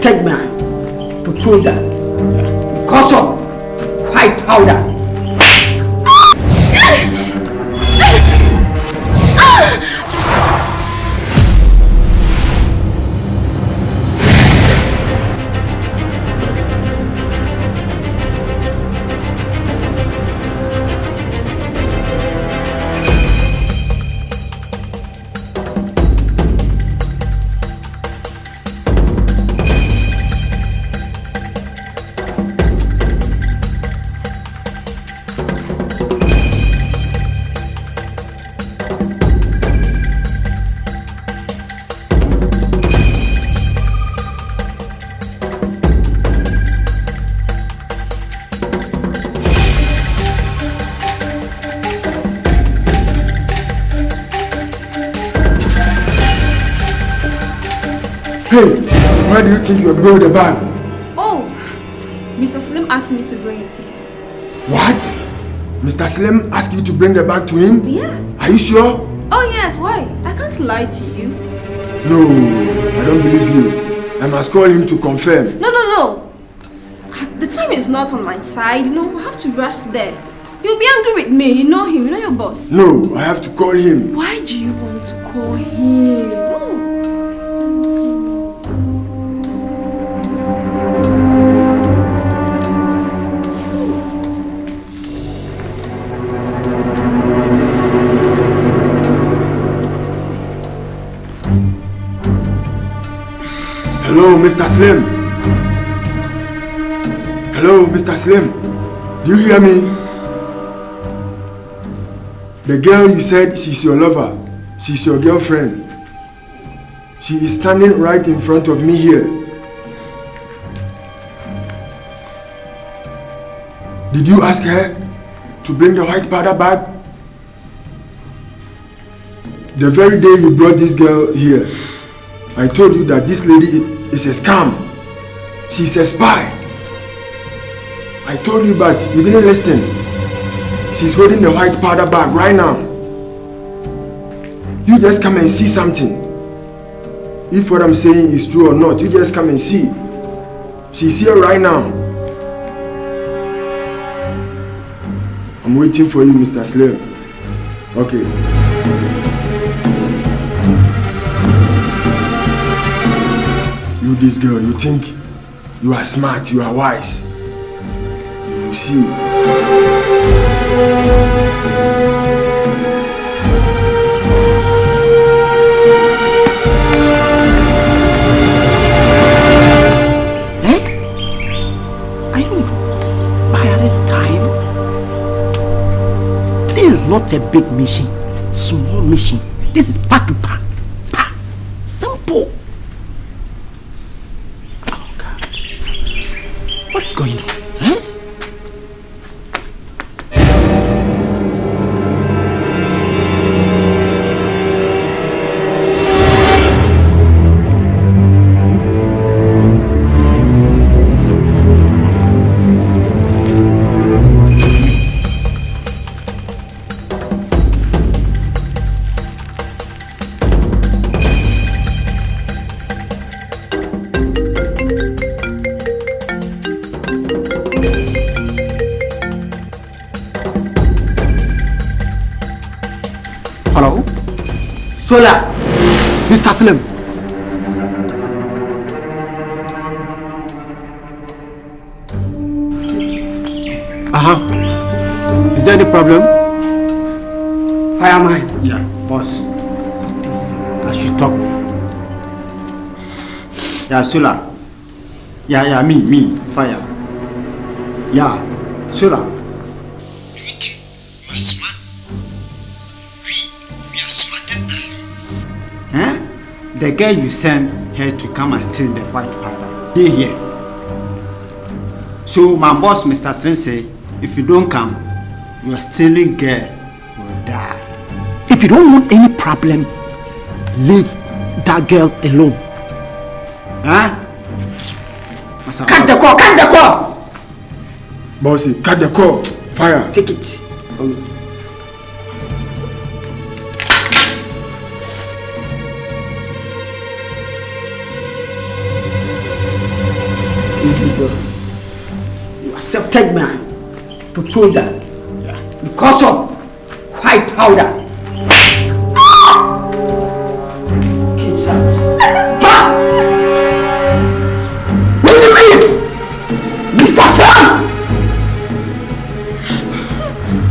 take my proposal because of white powder. Hey, why do you think you are going with the bag? Oh, Mr. Slim asked me to bring it here. What? Mr. Slim asked you to bring the bag to him? Yeah. Are you sure? Oh yes, why? I can't lie to you. No, I don't believe you. I must call him to confirm. No. The time is not on my side, I have to rush there. You'll be angry with me, you know him, you know your boss. No, I have to call him. Why do you want to call him? No. Hello, Mr. Slim. Hello, Mr. Slim. Do you hear me? The girl you said she's your lover, she's your girlfriend. She is standing right in front of me here. Did you ask her to bring the white powder bag? The very day you brought this girl here, I told you that this lady is a scam. She's a spy. I told you, but you didn't listen. She's holding the white powder bag right now. You just come and see something. If what I'm saying is true or not, you just come and see. She's here right now. I'm waiting for you, Mr. Slim. Okay. You, this girl, you think you are smart, you are wise. You will see. Not a big mission, small mission. This is pack to pack. Simple. Oh God. What is going on? Huh? Sola, Mr. Slim. Is there any problem? Fireman. Yeah, boss. I should talk. Yeah, Sola. Yeah, me, fire. Yeah, Sola. The girl you sent her to come and steal the white powder, they here. So my boss, Mr. Slim, say, if you don't come, your stealing girl will die. If you don't want any problem, leave that girl alone. Huh? Cut the call! Bossy, cut the call. Fire. Take it. Please go. You accepted my proposal because of white powder. Kiss out. Ha! What do you mean? Mr. Sam!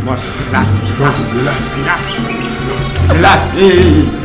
Master, relax. Hey.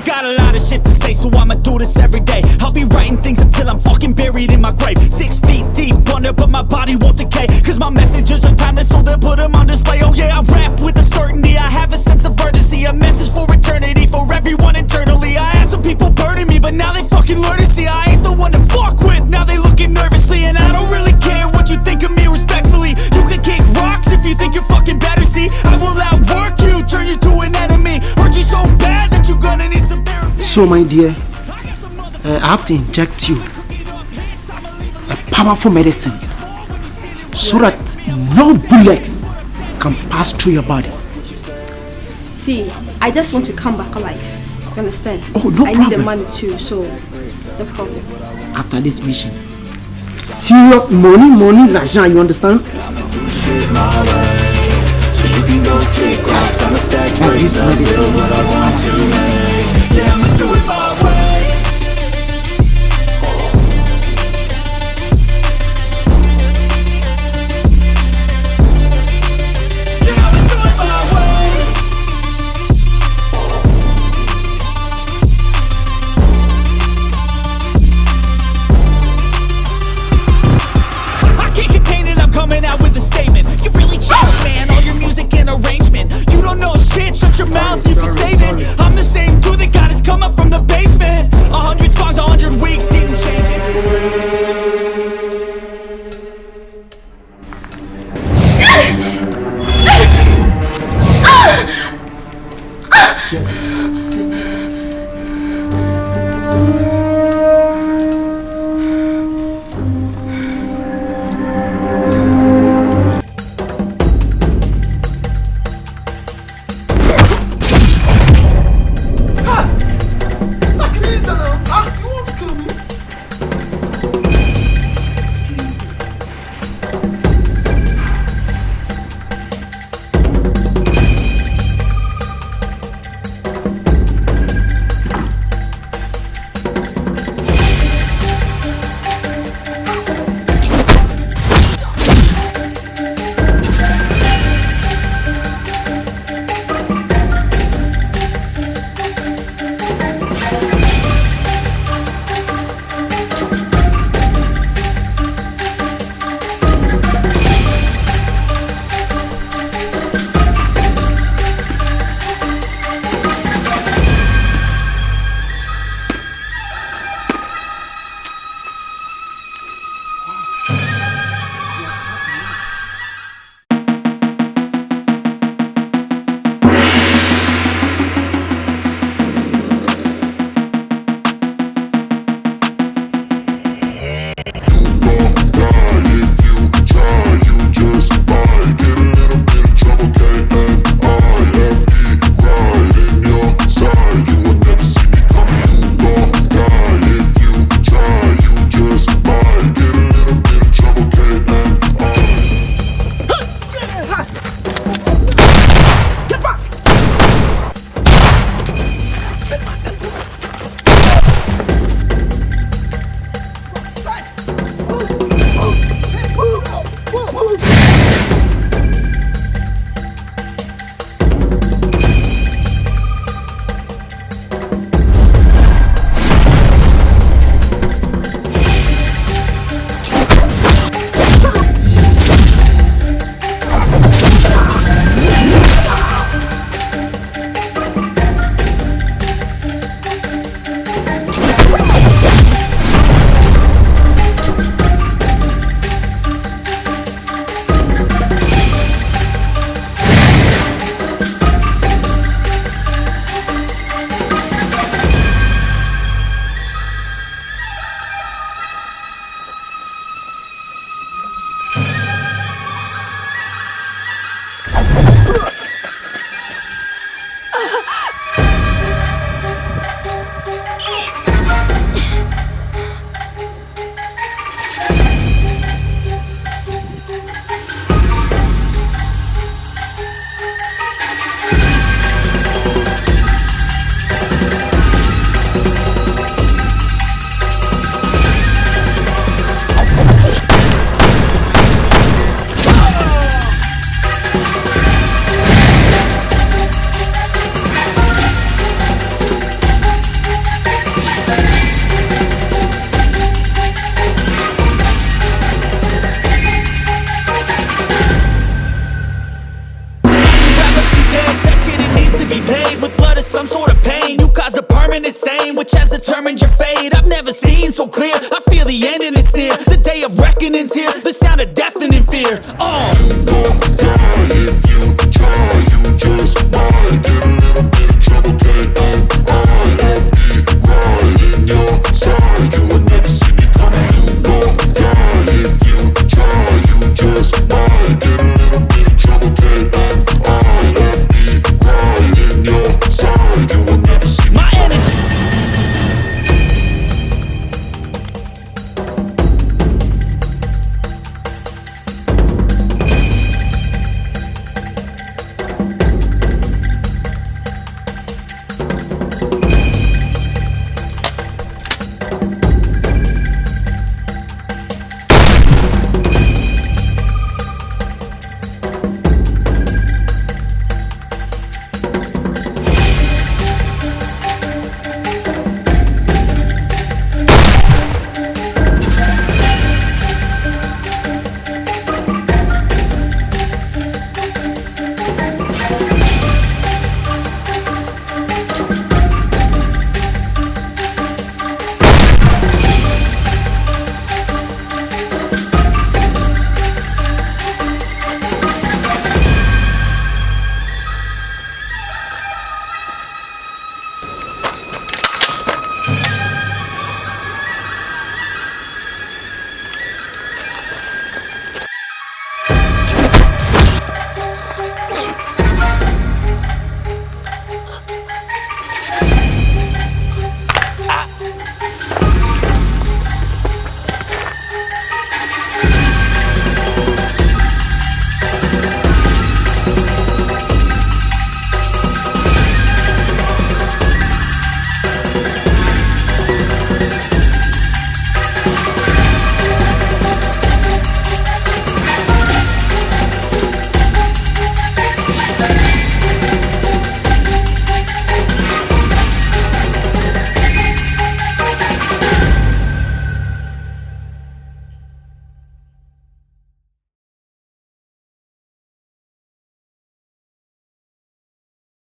got a lot of shit to say, so I'ma do this every day. I'll be writing things until I'm fucking buried in my grave. 6 feet deep under, but my body won't decay. Cause my messages are timeless, so they'll put them on display. Oh yeah, I rap with a certainty, I have a sense of urgency. A message for eternity, for everyone internally. I had some people burning me, but now they fucking learn to see I ain't the one to fuck with, now they looking nervously. And I don't really care what you think of me respectfully. You can kick rocks if you think you're fucking better, see. I will outwork you, turn you to an enemy. Hurt you so bad that you're gonna need some therapy. So my dear, I have to inject you a powerful medicine so that no bullet can pass through your body. See, I just want to come back alive. You understand? Oh, no I problem. need the money too, so no problem. After this mission, serious money, l'argent, you understand? So you can go kick rocks, I'ma stack bricks up, build what I want to make. Yeah, I'ma do it my way. Coming out with a statement. You really changed, man. All your music and arrangement. You don't know shit. Shut your mouth. You can save it. I'm the same dude that got his come up from the basement. 100 songs, 100 weeks. Didn't change it. blood is some sort of pain. You caused a permanent stain, which has determined your fate. I've never seen so clear. I feel the end and it's near. The day of reckoning's here. The sound of deafening fear.